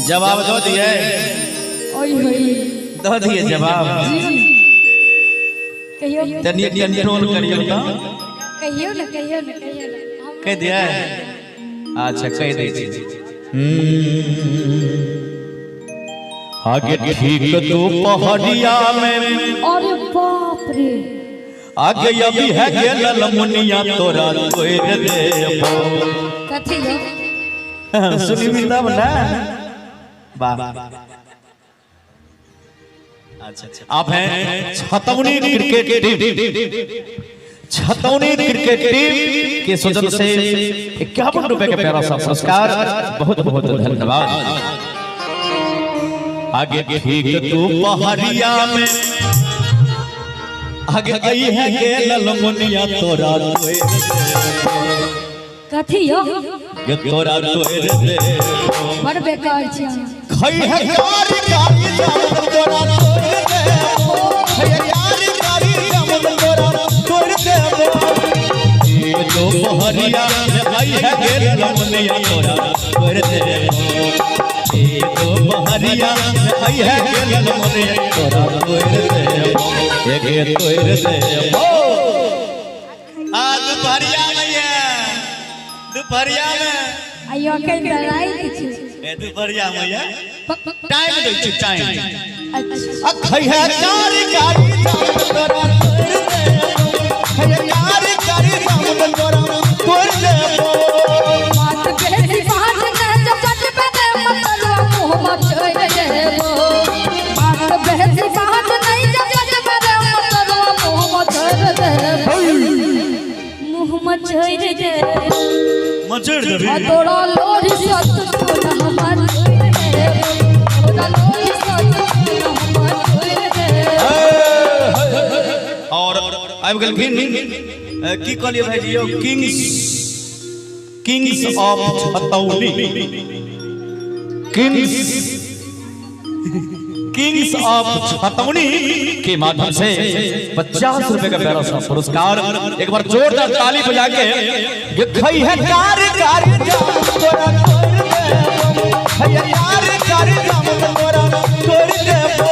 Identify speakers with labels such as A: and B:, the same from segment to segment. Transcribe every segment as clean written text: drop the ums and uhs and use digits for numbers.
A: जवाब दो दिए, दो दिए जवाब। तनिए कंट्रोल करियो ना,
B: कहियो ना
A: कह दिया। अच्छा कह दे। आगे ठीक तो पहाड़िया में,
B: अरे बाप रे,
A: आगे अभी है गेल मुनिया तोरा तोड़ देबो।
B: कथी हो
A: सुनी भी तब ना। वाह। अच्छा आप हैं Chhatauni cricket team, Chhatauni cricket team के सौजन्य से 51 रुपए का प्यारा सा पुरस्कार, बहुत बहुत धन्यवाद। आगे ठीक तू पहाड़िया में, आगे गई है गेल मुनिया तोरा तोड़ देबो।
B: कथी हो
A: ये तोरा तोड़ देबो।
B: बड़ बेकार छी।
A: खई है कारी कारी जामुन तोरा तोड़ देबो, खई कारी कारी जामुन तोरा तोड़ देबो। ये तो पहाड़िया में आई है गेल मुनिया तोरा तोड़ देबो। ये तो पहाड़िया में आई है गेल मुनिया तोरा तोड़ देबो। ये गे तोड़ देबो। आज दोपहरिया में ये, दोपहरिया में
B: आइयो के लड़ाई छी।
A: ए दोपहरिया में ये टाइम दे छी, टाइम।
B: अच्छा
A: अखई है कारी कारी जामुन तोरा तोड़ देबो, खई कारी कारी जामुन तोरा तोड़ देबो।
B: बात बेसी बात न चपट पे दे मतलवा मुंह मत छोड़ देबो। बात बेसी बात नहीं चपट पे दे मतलवा मुंह मत छोड़ देबो। मुंह मत छोड़ देबो,
A: मचड़ देबे।
B: तोरा लोरी सत तोरा हमर छोड़ देबो। तोरा लोरी सत तोरा हमर छोड़ देबो।
A: और आबि गेलखिन की कहलिए भाईजी यौ, Kings of Chhatauni, Kings of Chhatauni के माध्यम से 50 रुपए का प्यारा सा पुरस्कार। एक बार जोरदार ताली बजा के। ये खई है कारी कारी जामुन तोरा तोड़ देबो, खई है कारी कारी जामुन तोरा तोड़ देबो।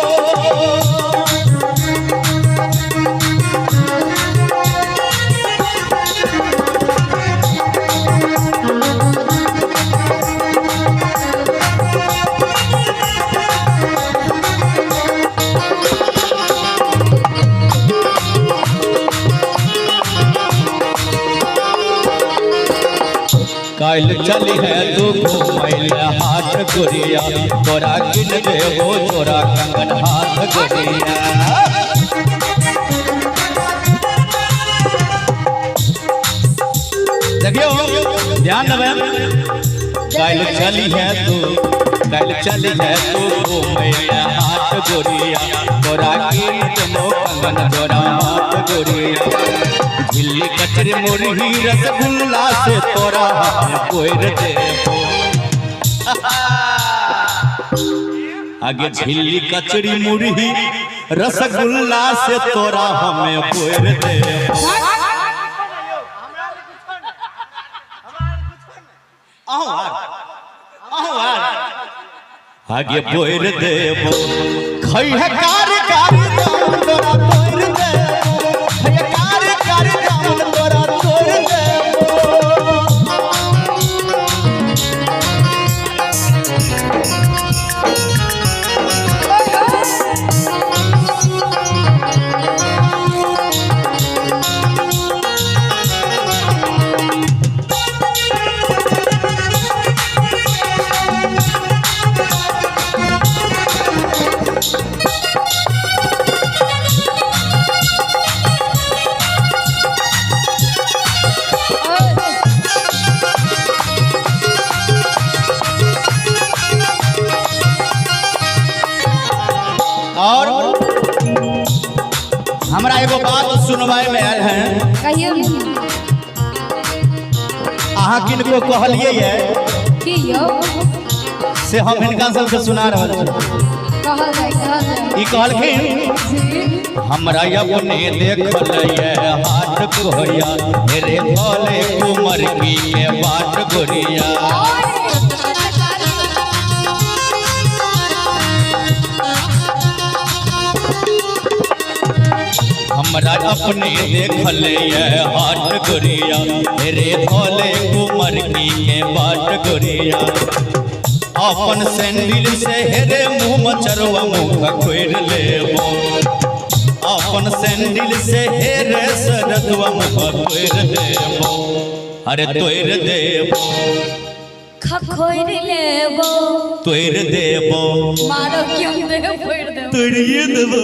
A: काल चली है तू घूमैल हाथ गोरिया, तोरा किन देबो तोरा कंगन हाथ गोरिया। देखियो ध्यान देबे। काल चली है तू घूमैल हाथ गोरिया, तोरा किन देबो कंगन तोरा हाथ गोरिया। झिल्ली कचरी मुरही रसगुल्ला से तोरा कोयर देबो। आगे झिल्ली कचरी मुरही रसगुल्ला से तोरा हमें कोयर देबो। आगे कोयर देबो। खई है कारी कारी जामुन तोरा कोयर देबो, खई है कारी कारी जामुन तोरा तोड़ देबो। और हमरा एगो बात सुनवाई में आयल है।
B: कहियो
A: अहाँ किनको कहलिए ये
B: कि यो
A: से हम इनका सबके सुना रहल छी।
B: कहल जाय
A: ई कहलखिन हमरा अपने देखल ये हाथ गोरिया, मेरे भोले कुमर की के बाट गोरिया। अरे अपने देख ले ये हाट गोरिया रे धोले कुमर की के बाट गोरिया अपन सैंडल से हेरे मुँह मचरवा मुँह खोर लेबो अपन सैंडल से हेरे सरदवा मुँह खोर देबो अरे तोर देबो
B: खखोर लेबो
A: तोर देबो
B: मारो क्यों दे फोड़ दे
A: तोड़िए देबो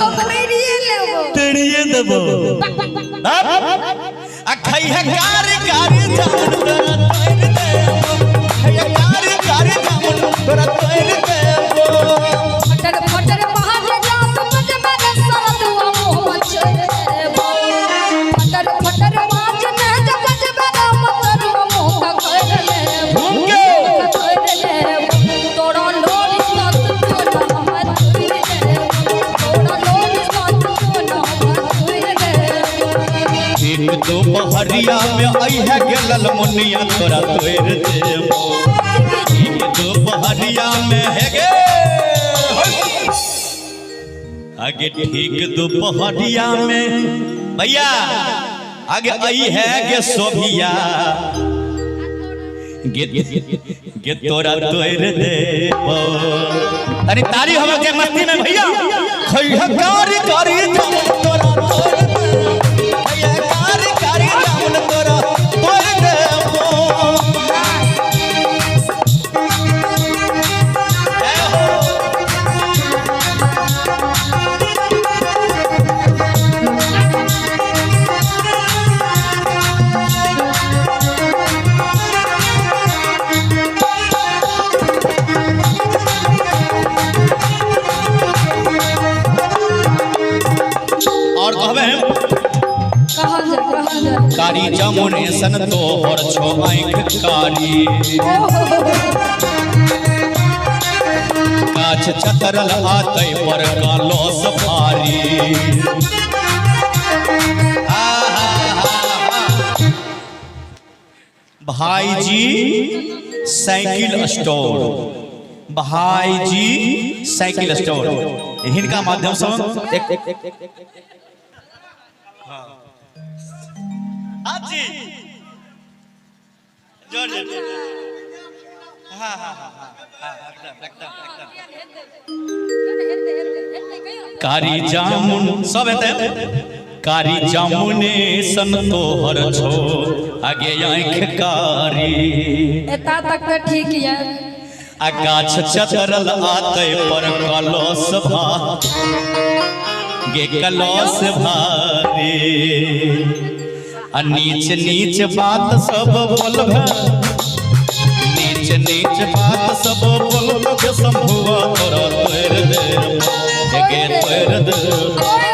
B: खखोरिए लेबो
A: तोड़िए देबो आ खई है कार कार जान तोरा तोर देबो खई कार कार जान तोरा तोर देबो
B: फटर फटर बाहर जा समझ मेरे सरदवा मुँह मचरेबो फटर फटर बाज न जगत मेरा मतरवा मुँह खोर लेबो खोर लेबो तोरा लोरी साथ तोरा मत तोरा लोरी साथ तोरा मत
A: एक दोपहरिया में आई है गेलल मुनिया तोरा तोर देबो एक दोपहरिया में है गे आगे ठीक दोपहरिया में भैया आगे आई है गे सोभिया गे तोरा तोर देबो अरे तारी हम के मस्ती में भैया खई है कारी कारी जान तोरा तोर देबो भैया कारी कारी जान तोरा तोर देबो और कहबे
B: कहाँ जा
A: कारी जमुने सन तोहर छो आँख कारी गाछ चतरल आतै पर कालो सफारी भाईजी साइकिल स्टोर भाईजी साइकिल स्टोर हिनका माध्यम से जी जोर जोर हाँ हाँ हाँ कारी जामुन सब हेतै कारी जामुने सन तोहर छो आगे आँख कारी
B: एता तक तो ठीक है
A: आ गाछ चतरल आतै पर कलश गे कलश भारी आ नीच नीच बात सब बोलब नीच नीच बात सब बोलब के संभुआ तोरा तोर देबो गे तोर देबो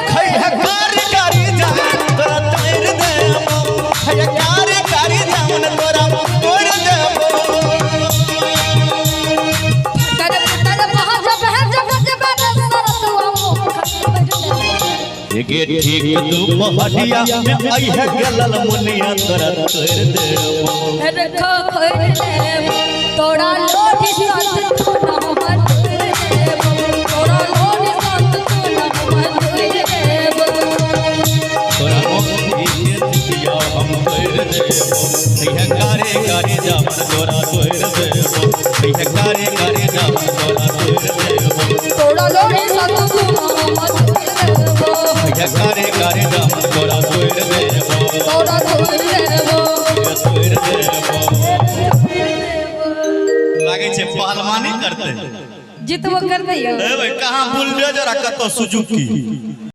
A: खई है कारी कारी जान तोरा तोर देबो खई है कारी कारी जान तोरा तोर देबो
B: फटर फटर बाहर जा जगत मेरा सरदवा मुँह
A: गे ठीक दोपहरिया में आई है गेलल मुनिया तोरा तोर देबो
B: रखो खोर लेबो तोरा लोठी साथ तोरा मत देबो तोरा लोठी साथ तोरा मत देबो
A: तोरा मुखी के दिया हम तोर देबो है कारी कारी जान तोरा तोर देबो है कारी कारी जान तोरा तोर देबो
B: तोरा लोठी साथ तोरा मत देबो
A: है कारी कारी जान तोरा तोर देबो
B: तोरा खोर लेबो
A: तोर देबो लागे छे पहलवानी करते
B: जितबो कर दियो
A: ए भाई कहां बुलडोजर आ कतो सुजुकी